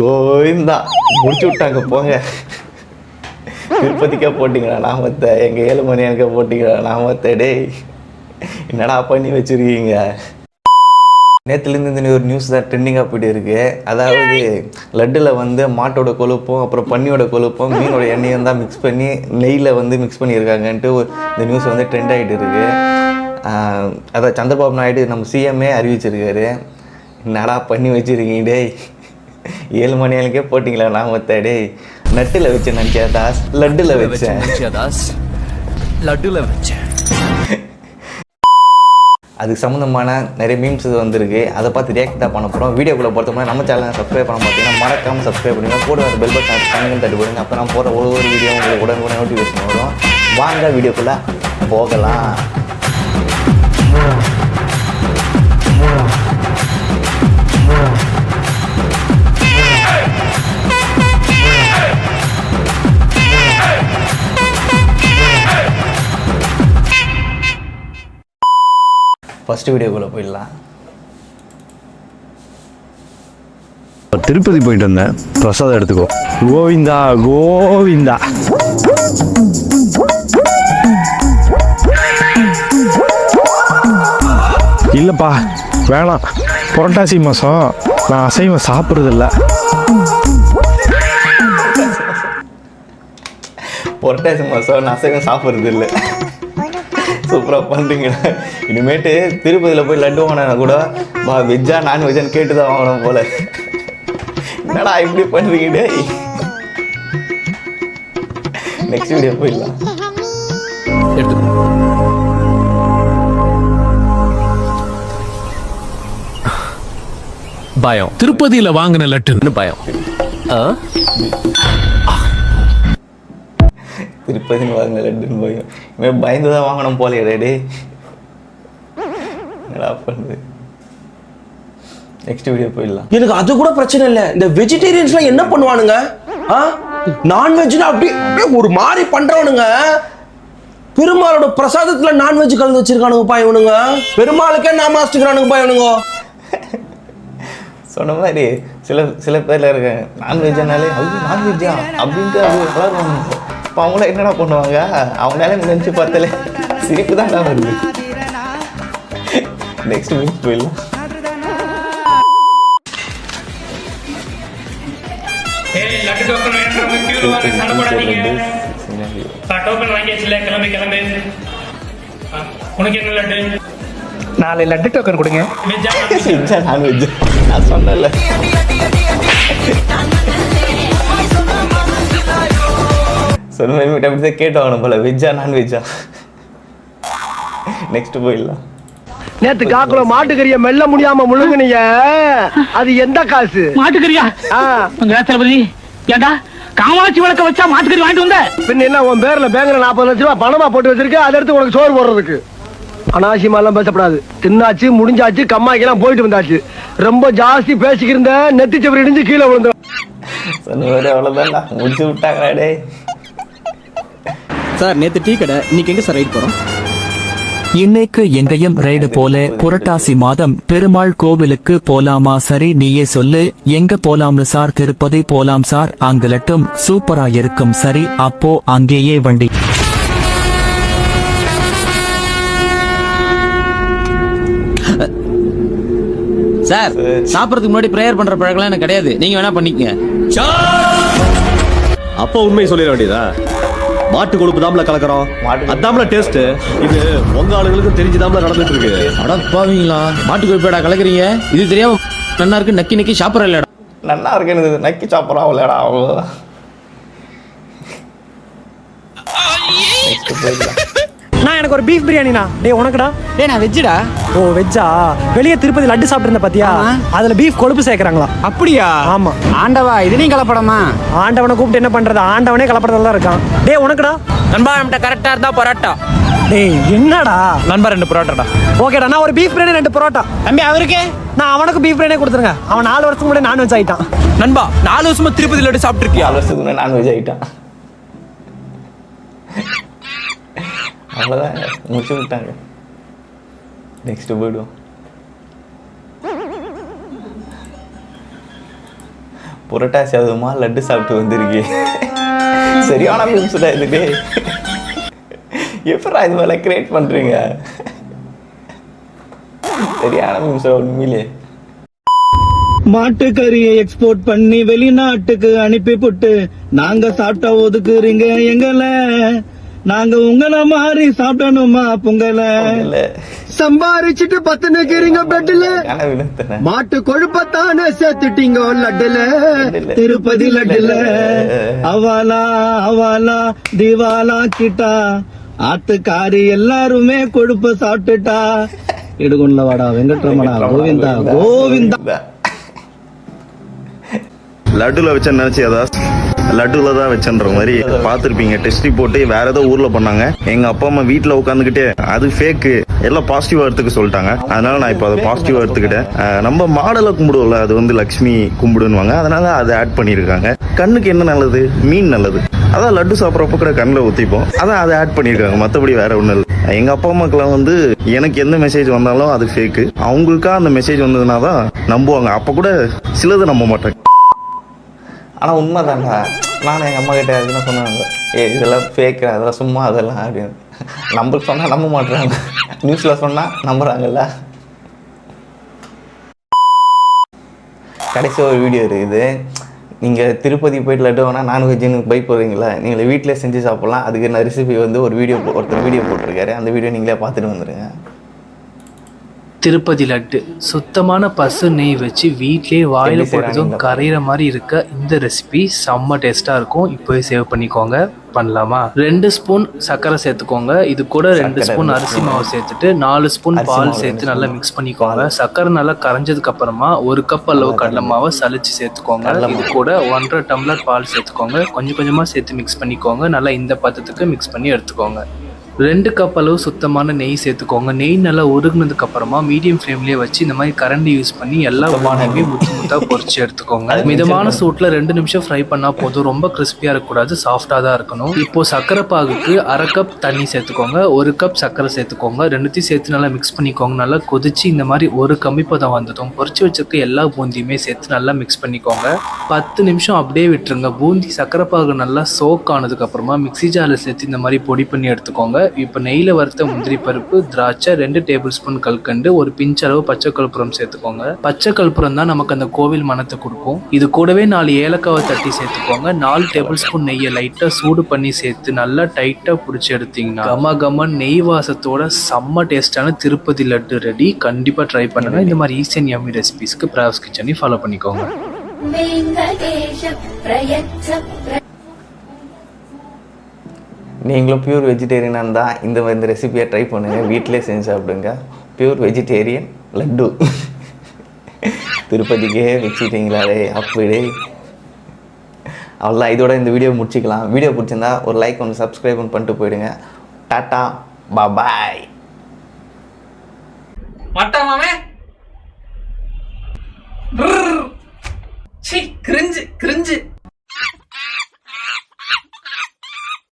கோவிந்தா முடிச்சு விட்டாங்க போங்க. திருப்பதிக்கே போட்டிங்களா நாமத்தை, எங்கள் 7 மணியானுக்கே போட்டிங்களா நாமத்தை. டேய் என்னடா பண்ணி வச்சுருக்கீங்க? நேற்றுலேருந்து இந்த ஒரு நியூஸ் தான் ட்ரெண்டிங்காக போய்ட்டு இருக்குது. அதாவது லட்டில் வந்து மாட்டோட கொழுப்பும் அப்புறம் பன்னியோட கொழுப்பும் மீனோட எண்ணெயும் தான் மிக்ஸ் பண்ணி நெய்யில் வந்து மிக்ஸ் பண்ணியிருக்காங்கன்ட்டு இந்த நியூஸ் வந்து ட்ரெண்ட் ஆகிட்டு இருக்குது. அதை சந்திரபாபு நாயுடு நம்ம சிஎம்ஏ அறிவிச்சிருக்காரு. என்னடா பண்ணி வச்சுருக்கீங்க டேய், 7 மணியாளுக்கே போட்டிங்களா நாமத்தை. டேய் நட்டில் வச்சேன் நினச்சியா தாஸ், லட்டில் வச்சேன் தாஸ், லட்டில் வச்சேன். அதுக்கு சம்மந்தமான நிறைய மீம்ஸ் வந்திருக்கு. அதை பார்த்து ரியாக்ட் தான் பண்ண போகிறோம். வீடியோக்குள்ளே பொறுத்தோம்னா நம்ம சேனலை சப்ஸ்கிரைப் பண்ண பார்த்தீங்கன்னா மறக்காமல் சப்ஸ்கிரைப் பண்ணுங்கள். கூட அந்த பெல் பட்டன் கண்ணுன்னு தட்டி போடுங்க. அப்போ நான் போகிற ஒவ்வொரு வீடியோ உங்களுக்கு உடனே நோட்டிஃபிகேஷன் வரும். வாங்க வீடியோக்குள்ளே போகலாம். ஃபர்ஸ்ட் வீடியோக்குள்ளே போயிடலாம். திருப்பதி போயிட்டு வந்தேன், பிரசாதம் எடுத்துக்கோ. கோவிந்தா கோவிந்தா. இல்லைப்பா வேணாம், புரட்டாசி மாதம் நான் அசைவம் சாப்பிட்றதில்ல. புரட்டாசி மாதம் நான் அசைவம் சாப்பிட்றது இல்லை. சூப்பராக பண்ணுறீங்க. இனிமேட்டு திருப்பதியில் போய் லட்டு வாங்கினா கூட வெஜ்ஜா நான்வெஜ்ஜான்னு கேட்டு தான் வாங்கணும் போல. என்னடா இப்படி பண்ணுறீங்க டேய். நெக்ஸ்ட் வீடியோ போயிடலாம். பயம். திருப்பதியில் வாங்கின லட்டுன்னு பயம். திருப்பதின்னு வாங்கின லட்டுன்னு போய் இவன் பயந்து தான் வாங்கணும் போலையே டே. என்னடா பண்ணுது? நெக்ஸ்ட் வீடியோ போயிடலாம். எனக்கு அது கூட பிரச்சனை இல்லை. இந்த வெஜிடேரியன்ஸ்லாம் என்ன பண்ணுவானுங்க? நான்வெஜ்னா அப்படியே ஒரு மாதிரி பண்றவனுங்க. பெருமாளோட பிரசாதத்துல நான்வெஜ் கலந்து வச்சிருக்கானுங்கப்பா இவனுங்க. பெருமாளுக்கே நாமாஸ்டிக்கிறானுங்கப்பா இவனுங்க. சொன்ன மாதிரி சில பேர்ல இருக்காங்க நான்வெஜ்னாலே அது நான்வெஜ்ஜா அப்படின்ட்டு அது வளருவாங்க. இப்போ அவங்களாம் என்னடா பண்ணுவாங்க? அவங்களால நினச்சி பார்த்தாலே சிரிப்பு தான் வருது. நெக்ஸ்ட் வீக் போயிடலாம். நாளை லட்டு டோக்கன் கொடுங்க. நான்வெஜ் நான் சொன்னல. சொன்ன அப்படி கேட்டு வாங்கணும் போல. வெஜ்ஜா நான்வெஜ்ஜா? நெக்ஸ்ட் போயிடலாம். நேத்து காக்குல மாட்டுக்கறிய மெல்ல முடியாம முழுங்குனீங்க, அது எந்த காசு? மாட்டுக்கறியா? தளபதி ஏண்டா காமாட்சி விளக்க வச்சா மாட்டுக்கறி வாங்கிட்டு வந்த? பின்ன என்ன உன் பேர்ல பேங்க்ல 40 லட்சம் ரூபாய் பணமா போட்டு வச்சிருக்க, அதை எடுத்து உனக்கு சோறு போடுறதுக்கு. அனாவசியமா எல்லாம் பேசப்படாது. தின்னாச்சு முடிஞ்சாச்சு, கம்மாக்கெல்லாம் போயிட்டு வந்தாச்சு. ரொம்ப ஜாஸ்தி பேசிக்கிருந்த நெத்தி செவரி இடிஞ்சு கீழே விழுந்து. சொன்ன அவ்வளவுதான் முடிச்சு விட்டாங்கடே. சார் நேத்து டீ கடை, இன்னைக்கு எங்க சார் ரைட் போறோம்? இன்னைக்கு எங்கேயும் ரைடு போல. புரட்டாசி மாதம் பெருமாள் கோவிலுக்கு போலாமா? சரி நீயே சொல்லு. எங்க போலாம்னு சார்? திருப்பதி போலாம் சார், அங்க லட்டும் சூப்பரா இருக்கும். சரி அப்போ அங்கேயே வண்டி. சார் சாப்பிடறதுக்கு முன்னாடி பிரேயர் பண்ற பழக்கம் எனக்கு கிடையாது, நீங்க வேணா பண்ணிக்கங்க. அப்போ உண்மையை சொல்லிட வேண்டியதா? மாட்டு கொழுப்பு தாம்ல கலக்கிறோம், அதாம்ல டேஸ்ட். இது உங்க ஆளுங்களுக்கு தெரிஞ்சுதாம்ல நடந்துட்டு இருக்கு. அட பாவீங்களா, மாட்டு கொழுப்பேடா கலக்குறீங்க? இது தெரியாம நல்லா இருக்கு நக்கி நக்கி சாப்பிட்ற இல்லடா. நல்லா இருக்குன்னு நக்கி சாப்பிட்றான் இல்லடா அவ்வளோதான். நான் எனக்கு ஒரு பீஃப் பிரியாணிண்ணா. டே உனக்குடா? டே நான் வெஜ்ஜுடா. ஓ வெஜ்ஜா? வெளியே திருப்பதி லட்டு சாப்பிட்டு பாத்தியா? அதுல பீஃப் கொழுப்பு சேர்க்கறாங்களா? அப்படியா? ஆமா. ஆண்டவா இதுலயும் கலப்படமா? ஆண்டவனை கூப்பிட்டு என்ன பண்றது? ஆண்டவனே கலப்படத்துல தான் இருக்கான். டே உனக்குடா? நண்பா நம்மகிட்ட கரெக்டா இருந்தா பரோட்டா. டேய் என்னடா நண்பா 2 பரோட்டாடா. ஓகேடா, நான் ஒரு பீஃப் பிரியாணி 2 பரோட்டா. தம்பி அவருக்கு நான் அவனுக்கு பீஃப் பிரியாணி கொடுத்துருங்க. அவன் 4 வருஷத்துக்கு முன்னாடி நான்வெஜ் ஆயிட்டான். நண்பா 4 வருஷமா திருப்பதி லட்டு சாப்பிட்டுருக்கியா? 4 வருஷத்துக்கு முன்னாடி நான்வெஜ் ஆயிட்டான். அவ்வளோதான் முடிச்சு விட்டாங்க. நெக்ஸ்ட் போய்டுவோம். புரட்டாசி அதுமா லட்டு சாப்பிட்டு வந்திருக்கே. சரியான மீம்ஸ்டா இதுக்கு. எப்படா இது மேலே கிரியேட் பண்ணுறீங்க? சரியான மீம்ஸ் உண்மையிலே. மாட்டுக்கறியை எக்ஸ்போர்ட் பண்ணி வெளிநாட்டுக்கு அனுப்பி புட்டு நாங்க சாப்பிட்டா ஒதுக்குறீங்க எங்களை. நாங்க உங்களை மாதிரி சாப்பிடணுமா பொங்கல? சம்பாரிச்சுட்டு பத்து நிக்கிறீங்க பெட்டுல, மாட்டு கொழுப்பத்தானே சேர்த்துட்டீங்க லட்டுல. திருப்பதி லட்டுல அவாலா அவாலா திவாலா கிட்டா ஆத்துக்காரி எல்லாருமே கொழுப்ப சாப்பிட்டுட்டா. இடுகுண்ல வாடா வெங்கட்ரமணா கோவிந்தா கோவிந்தா. லட்டுல வச்சேன்னு நினைச்சு ஏதாவது லட்டுல தான் வச்சேன்ற மாதிரி பார்த்துருப்பீங்க. டெஸ்ட் போட்டு வேற ஏதோ ஊர்ல பண்ணாங்க. எங்க அப்பா அம்மா வீட்டுல உட்காந்துக்கிட்டே அது ஃபேக்கு எல்லாம் பாசிட்டிவா எடுத்துக்க சொல்லிட்டாங்க. அதனால நான் இப்போ அதை பாசிட்டிவா எடுத்துக்கிட்டேன். நம்ம மாடலை கும்பிடுவோம்ல, அது வந்து லக்ஷ்மி கும்பிடுவாங்க, அதனால அதை ஆட் பண்ணியிருக்காங்க. கண்ணுக்கு என்ன நல்லது? மீன் நல்லது. அதான் லட்டு சாப்பிட்றப்ப கூட கண்ணில் ஊற்றிப்போம், அதான் அதை ஆட் பண்ணியிருக்காங்க. மற்றபடி வேற ஒன்றும் இல்லை. எங்க அப்பா அம்மாக்கெல்லாம் வந்து எனக்கு எந்த மெசேஜ் வந்தாலும் அது ஃபேக்கு, அவங்களுக்கா அந்த மெசேஜ் வந்ததுனா தான் நம்புவாங்க. அப்போ கூட சிலது நம்ப மாட்டாங்க. ஆனால் உண்மை தான்டா. நானும் எங்கள் அம்மா கிட்ட அதுன்னு சொன்னாங்க, இதெல்லாம் ஃபேக்கு, அதெல்லாம் சும்மா அதெல்லாம் அப்படின்னு. நம்மளுக்கு சொன்னால் நம்ப மாட்டுறாங்க, நியூஸில் சொன்னால் நம்புகிறாங்கல்ல. கடைசி ஒரு வீடியோ இருக்குது. நீங்கள் திருப்பதி போயிட்டு லட்டு வேணால் நான்வெஜ்ஜுன்னு பைக் போடுறீங்களா, நீங்களே வீட்டிலே செஞ்சு சாப்பிட்லாம். அதுக்கு நான் ரெசிபி வந்து ஒருத்தர் வீடியோ போட்டிருக்காரு. அந்த வீடியோ நீங்களே பார்த்துட்டு வந்துடுங்க. திருப்பதி லட்டு சுத்தமான பசு நெய் வச்சு வீட்லயே வாயில போட்டதும் கரையிற மாதிரி இருக்க இந்த ரெசிபி செம்ம டேஸ்டா இருக்கும். இப்போவே சேவ் பண்ணிக்கோங்க. பண்ணலாமா? 2 ஸ்பூன் சர்க்கரை சேர்த்துக்கோங்க. இது கூட 2 ஸ்பூன் அரிசி மாவு சேர்த்துட்டு 4 ஸ்பூன் பால் சேர்த்து நல்லா மிக்ஸ் பண்ணிக்கோங்க. சர்க்கரை நல்லா கரைஞ்சதுக்கு அப்புறமா 1 கப் அளவு கடலை மாவை சலிச்சு சேர்த்துக்கோங்க. இது கூட 1.5 டம்ளர் பால் சேர்த்துக்கோங்க. கொஞ்சம் கொஞ்சமா சேர்த்து மிக்ஸ் பண்ணிக்கோங்க. நல்லா இந்த பதத்துக்கு மிக்ஸ் பண்ணி எடுத்துக்கோங்க. 2 கப் அளவு சுத்தமான நெய் சேர்த்துக்கோங்க. நெய் நல்லா உருகுனதுக்கு அப்புறமா மீடியம் ஃப்ளேம்லேயே வச்சு இந்த மாதிரி கரண்டி யூஸ் பண்ணி எல்லா உணவுமே முத்தா பொரிச்சு எடுத்துக்கோங்க. மிதமான சூட்டில் 2 நிமிஷம் ஃப்ரை பண்ணால் போதும். ரொம்ப கிறிஸ்பியாக இருக்கக்கூடாது, சாஃப்டாக தான் இருக்கணும். இப்போ சர்க்கரை பாகுக்கு 1/2 கப் தண்ணி சேர்த்துக்கோங்க. 1 கப் சர்க்கரை சேர்த்துக்கோங்க. ரெண்டுத்தையும் சேர்த்து நல்லா மிக்ஸ் பண்ணிக்கோங்க. நல்லா கொதிச்சு இந்த மாதிரி ஒரு கம்மி பதம் வந்ததும் பொரிச்சு வச்சிருக்க எல்லா பூந்தியுமே சேர்த்து நல்லா மிக்ஸ் பண்ணிக்கோங்க. 10 நிமிஷம் அப்படியே விட்டுருங்க. பூந்தி சர்க்கரை பாகு நல்லா சோக் ஆனதுக்கு அப்புறமா மிக்ஸி ஜாரில் சேர்த்து இந்த மாதிரி பொடி பண்ணி எடுத்துக்கோங்க. இப்போ நெய்யில் வறுத்த முந்திரி பருப்பு, திராட்சை, 2 டேபிள் ஸ்பூன் கல்கண்டு, ஒரு பிஞ்ச் அளவு பச்சை கற்பூரம் சேர்த்துக்கோங்க. பச்சை கற்பூரம் தான் நமக்கு அந்த கோவில் மணத்தை கொடுக்கும். இது கூடவே 4 ஏலக்காவை தட்டி சேர்த்துக்கோங்க. 4 டேபிள் ஸ்பூன் நெய்யை லைட்டாக சூடு பண்ணி சேர்த்து நல்லா டைட்டாக பிடிச்சி எடுத்தீங்கன்னா கம நெய் வாசத்தோட செம்ம டேஸ்டான திருப்பதி லட்டு ரெடி. கண்டிப்பாக ட்ரை பண்ணுங்க. இந்த மாதிரி ஈஸி அண்ட் யம்மி ரெசிபிஸ்க்கு பிராவ்ஸ் கிச்சனை ஃபாலோ பண்ணிக்கோங்க. நீங்களும் பியூர் வெஜிடேரியனாக இருந்தால் இந்த ரெசிபியை ட்ரை பண்ணுங்கள். வீட்டிலே செஞ்சு சாப்பிடுங்க. Pure vegetarian laddu. திருப்பதிக்கே வச்சுக்கிட்டீங்களாடே அப்படியே. அவ்வளோதான், இதோட இந்த வீடியோ முடிச்சிக்கலாம். வீடியோ பிடிச்சிருந்தா ஒரு லைக் ஒன்று சப்ஸ்கிரைப் பண்ணிட்டு போயிடுங்க. டாட்டா பாய். மாட்டாமே கிரிஞ்சு